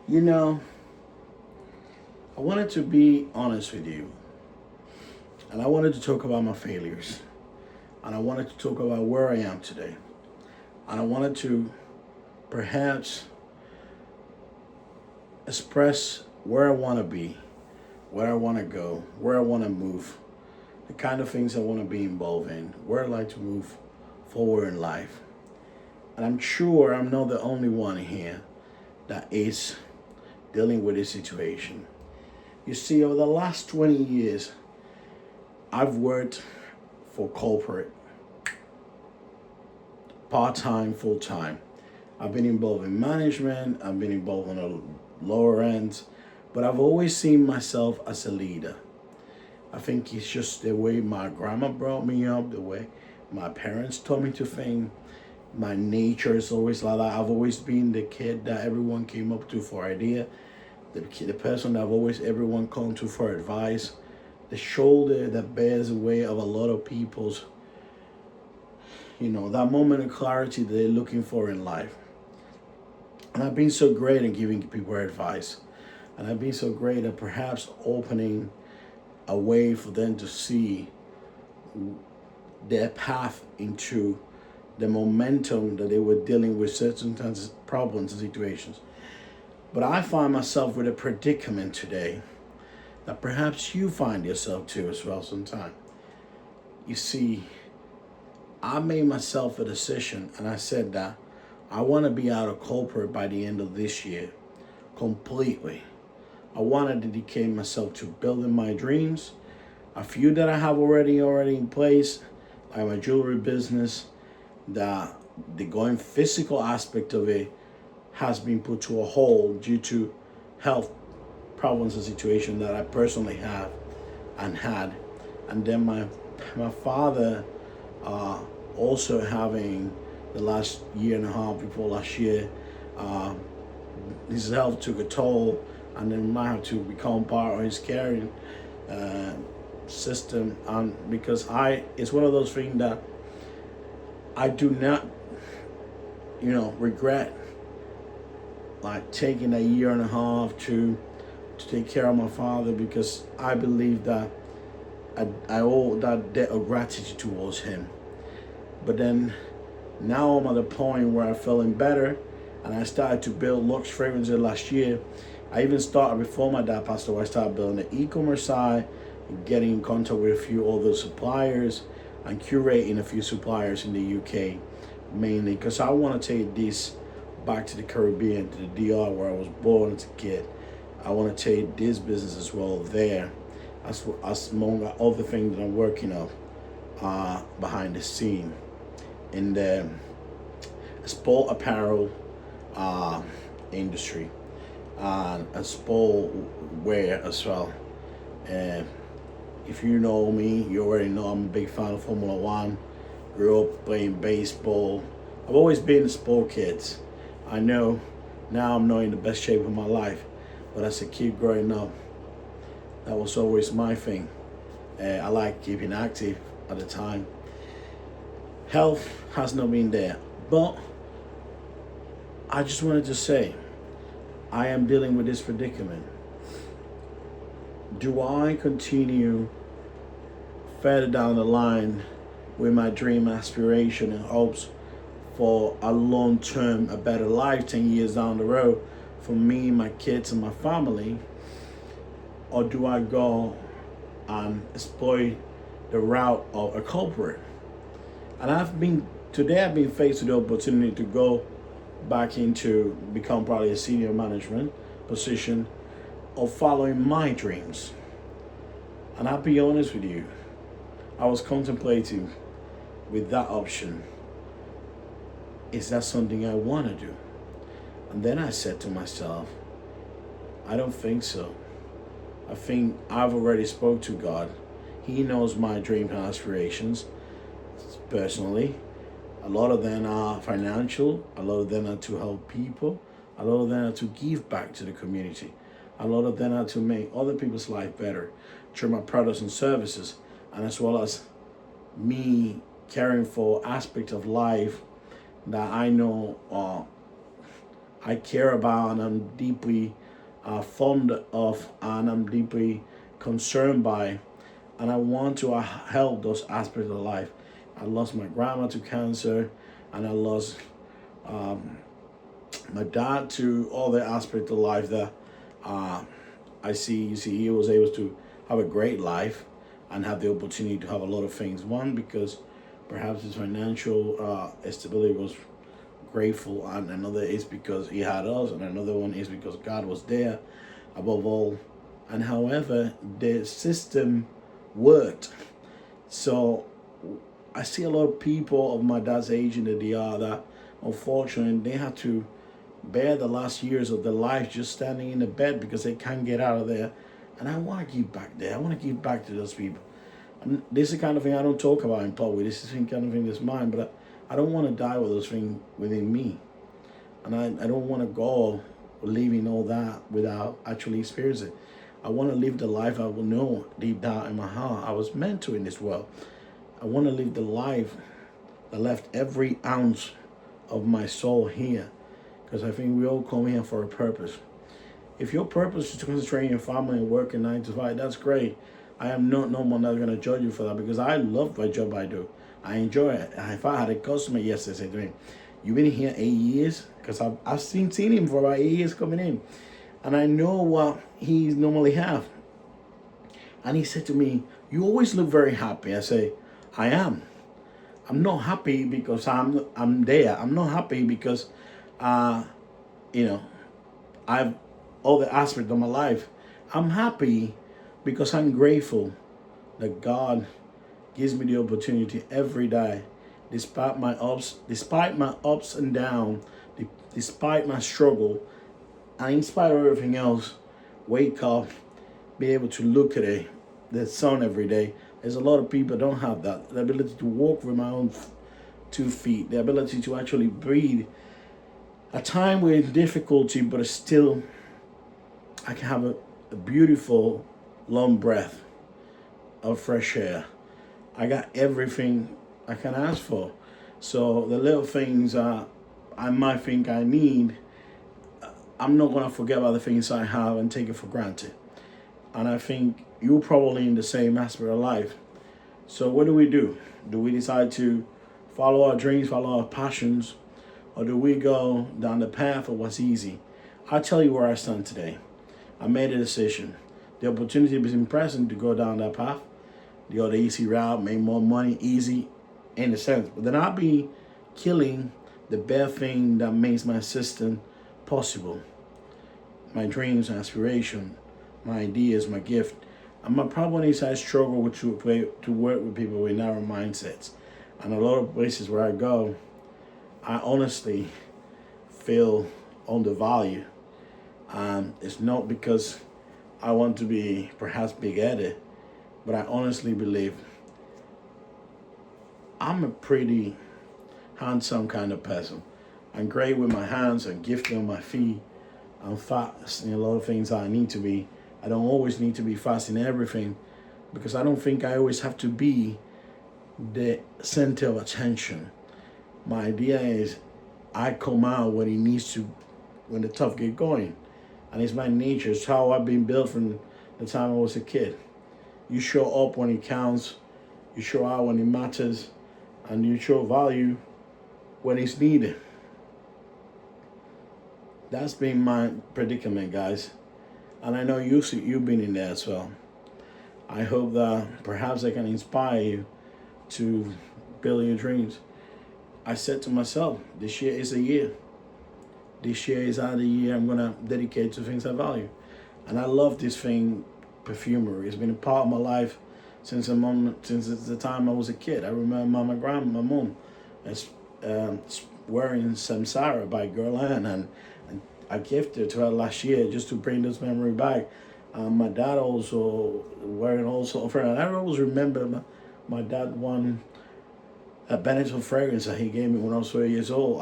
You know, I wanted to be honest with you, and I wanted to talk about my failures, and I wanted to talk about where I am today, and I wanted to perhaps express where I want to be, where I want to go, where I want to move, the kind of things I want to be involved in, where I like to move forward in life. And I'm sure I'm not the only one here that is dealing with this situation. You see, over the last 20 years, I've worked for corporate, part time, full time. I've been involved in management, I've been involved on the lower ends, but I've always seen myself as a leader. I think it's just the way my grandma brought me up, the way my parents taught me to think. My nature is always like that. I've always been the kid that everyone came up to for idea, the person that I've always everyone come to for advice, the shoulder that bears the weight of a lot of people's, that moment of clarity that they're looking for in life. And I've been so great in giving people advice. And I've been so great at perhaps opening a way for them to see their path into the momentum that they were dealing with certain kinds of problems and situations. But I find myself with a predicament today that perhaps you find yourself too as well sometime. You see, I made myself a decision and I said that I want to be out of corporate by the end of this year completely. I want to dedicate myself to building my dreams, a few that I have already in place, like my jewelry business. The going physical aspect of it has been put to a hold due to health problems and situation that I personally have and had. And then my father also having the last year and a half before last year, uh, his health took a toll, and then might have to become part of his caring uh, system. And because it's one of those things that I do not, regret like taking a year and a half to take care of my father, because I believe that I owe that debt of gratitude towards him. But then now I'm at a point where I'm feeling better, and I started to build Lux Fragrances last year. I even started before my dad passed away. I started building the e-commerce side, getting in contact with a few other suppliers, and curating a few suppliers in the UK, mainly because I want to take this back to the Caribbean, to the DR where I was born as a kid. I want to take this business as well there, as among other things that I'm working on behind the scene in the sport apparel industry and sport wear as well. And if you know me, you already know I'm a big fan of Formula One. Grew up playing baseball. I've always been a sport kid. I know now I'm not in the best shape of my life, but as a kid growing up, that was always my thing. I like keeping active at the time. Health has not been there, but I just wanted to say I am dealing with this predicament. Do I continue further down the line with my dream aspiration and hopes for a long term, a better life 10 years down the road for me, my kids, and my family? Or do I go and exploit the route of a corporate? And today I've been faced with the opportunity to go back into become probably a senior management position of following my dreams. And I'll be honest with you, I was contemplating with that option. Is that something I want to do? And then I said to myself, I don't think so. I think I've already spoke to God. He knows my dreams and aspirations personally. A lot of them are financial, a lot of them are to help people, a lot of them are to give back to the community, a lot of them are to make other people's life better through my products and services, and as well as me caring for aspects of life that I know I care about and I'm deeply fond of and I'm deeply concerned by, and I want to help those aspects of life. I lost my grandma to cancer, and I lost my dad to all the aspects of life that uh, I see. You see, he was able to have a great life and have the opportunity to have a lot of things. One, because perhaps his financial stability was grateful, and another is because he had us, and another one is because God was there above all. And however, the system worked. So I see a lot of people of my dad's age in the DR that unfortunately they had to bear the last years of their life just standing in the bed because they can't get out of there. And I want to give back there. I want to give back to those people. And this is the kind of thing I don't talk about in public. This is the kind of thing that's mine. But I don't want to die with those things within me. And I don't want to go leaving all that without actually experiencing it. I want to live the life I will know deep down in my heart I was meant to in this world. I want to live the life that left every ounce of my soul here, because I think we all come here for a purpose. If your purpose is to concentrate on your family and work in 9 to 5, that's great. I am not no one that's going to judge you for that, because I love my job I do. I enjoy it. If I had a customer yesterday to me, you've been here 8 years? Because I've seen him for about 8 years coming in. And I know what he normally have. And he said to me, you always look very happy. I say, I am. I'm not happy because I'm there. I'm not happy because you know, I've all the aspects of my life. I'm happy because I'm grateful that God gives me the opportunity every day, despite my ups and downs, despite my struggle, and in spite of everything else, wake up, be able to look at the sun every day. There's a lot of people don't have that. The ability to walk with my own 2 feet, the ability to actually breathe. A time with difficulty, but still, I can have a beautiful long breath of fresh air. I got everything I can ask for. So the little things I might think I need, I'm not going to forget about the things I have and take it for granted. And I think you're probably in the same aspect of life. So what do? Do we decide to follow our dreams, follow our passions, or do we go down the path of what's easy? I'll tell you where I stand today. I made a decision. The opportunity was present to go down that path, the other easy route, make more money, easy in a sense. But then I'll be killing the bare thing that makes my system possible. My dreams, aspiration, my ideas, my gift. I'm a probably I struggle with to work with people with narrow mindsets. And a lot of places where I go, I honestly feel undervalued. It's not because I want to be perhaps big-headed, but I honestly believe I'm a pretty handsome kind of person. I'm great with my hands and gifted on my feet. I'm fast in a lot of things I need to be. I don't always need to be fast in everything, because I don't think I always have to be the center of attention. My idea is I come out when it needs to, when the tough get going. And it's my nature. It's how I've been built from the time I was a kid. You show up when it counts, you show out when it matters, and you show value when it's needed. That's been my predicament, guys. And I know you've been in there as well. I hope that perhaps I can inspire you to build your dreams. I said to myself, this year is a year. This year is the year I'm going to dedicate to things I value. And I love this thing, perfumery. It's been a part of my life since the time I was a kid. I remember my mom wearing Samsara by Guerlain, and I gifted it to her last year just to bring this memory back. My dad also wearing also, and I always remember my dad won a Benetton fragrance that he gave me when I was 4 years old.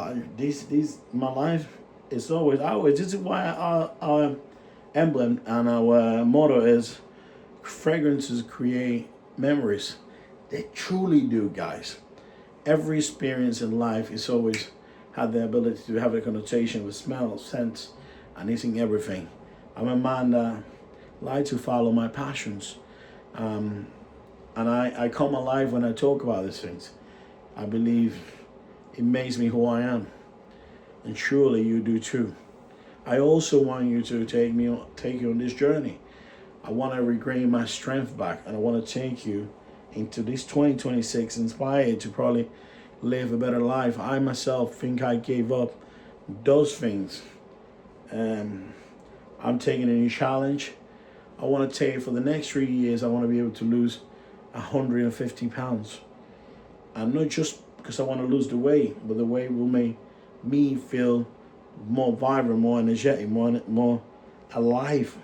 My life is always. This is why our emblem and our motto is fragrances create memories. They truly do, guys. Every experience in life is always have the ability to have a connotation with smell, scent, and eating everything. I'm a man that like to follow my passions. Um, and I come alive when I talk about these things. I believe it makes me who I am. And surely you do too. I also want you to take you on this journey. I want to regain my strength back, and I want to take you into this 2026 inspired to probably live a better life. I myself think I gave up those things. I'm taking a new challenge. I want to take for the next 3 years. I want to be able to lose 150 pounds, and not just because I want to lose the weight, but the weight will make me feel more vibrant, more energetic, more alive.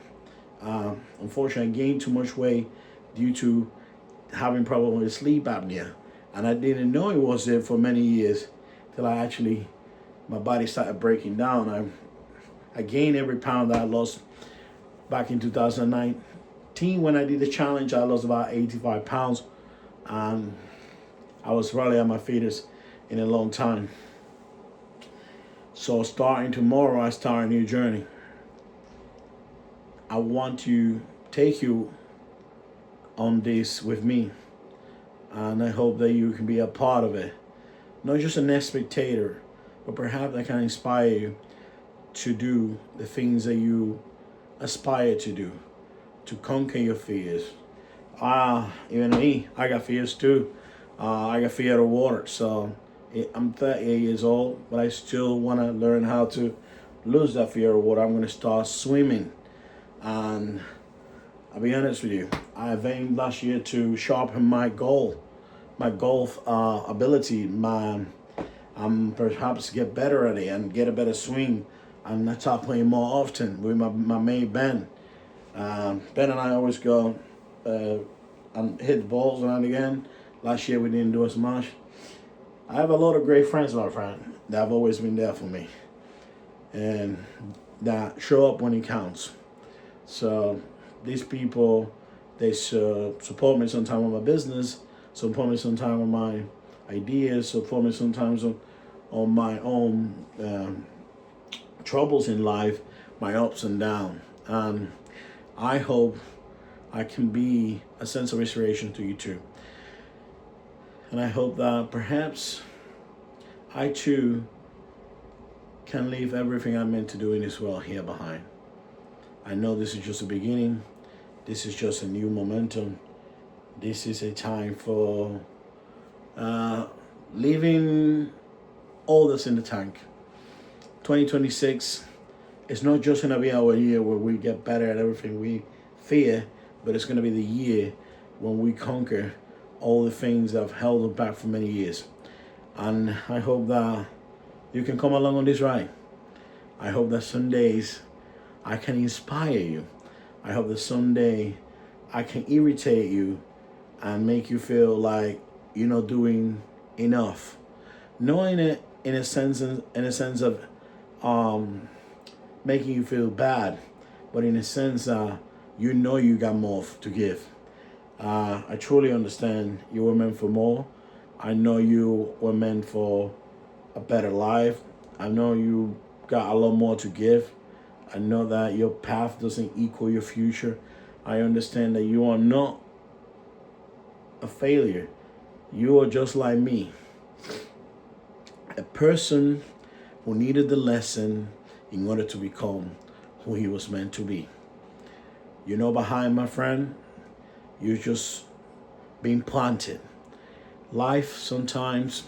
Unfortunately, I gained too much weight due to having problems with sleep apnea, and I didn't know it was there for many years till my body started breaking down. I gained every pound that I lost back in 2019 when I did the challenge. I lost about 85 pounds, and I was probably at my fetus in a long time. So starting tomorrow, I start a new journey. I want to take you on this with me, and I hope that you can be a part of it. Not just a spectator, but perhaps I can inspire you to do the things that you aspire to do, to conquer your fears. Even me, I got fears too. I got fear of water, so I'm 38 years old, but I still want to learn how to lose that fear of water. I'm going to start swimming, and I'll be honest with you, I aimed last year to sharpen my golf ability, perhaps get better at it and get a better swing, and I start playing more often with my mate Ben. Ben and I always go and hit the balls now and again. Last year we didn't do as much. I have a lot of great friends, my friend, that have always been there for me and that show up when it counts. So these people, they support me sometimes with my business, support me sometimes with my ideas, support me sometimes on my own troubles in life, my ups and downs. And I hope I can be a sense of inspiration to you too. And I hope that perhaps I too can leave everything I'm meant to do in this world here behind. I know this is just a beginning. This is just a new momentum. This is a time for leaving all this in the tank. 2026 is not just going to be our year where we get better at everything we fear, but it's going to be the year when we conquer all the things that have held us back for many years. And I hope that you can come along on this ride. I hope that some days I can inspire you. I hope that someday I can irritate you and make you feel like you're not doing enough. Knowing it in a sense of making you feel bad, but in a sense you know you got more to give. I truly understand you were meant for more. I know you were meant for a better life. I know you got a lot more to give. I know that your path doesn't equal your future. I understand that you are not a failure. You are just like me, a person who needed the lesson in order to become who he was meant to be. You know, behind my friend, you're just being planted. Life sometimes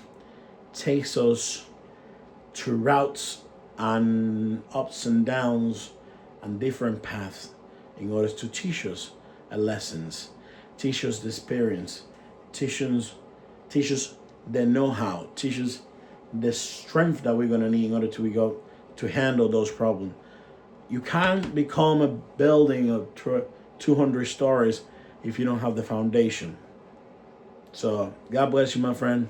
takes us to routes and ups and downs and different paths in order to teach us lessons, teach us the experience, teach us the know-how, teach us the strength that we're going to need in order to handle those problems. You can't become a building of 200 stories if you don't have the foundation. So God bless you, my friend.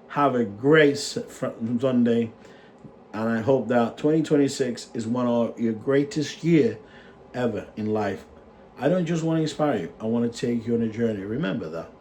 Have a great Sunday. And I hope that 2026 is one of your greatest year ever in life. I don't just want to inspire you. I want to take you on a journey. Remember that.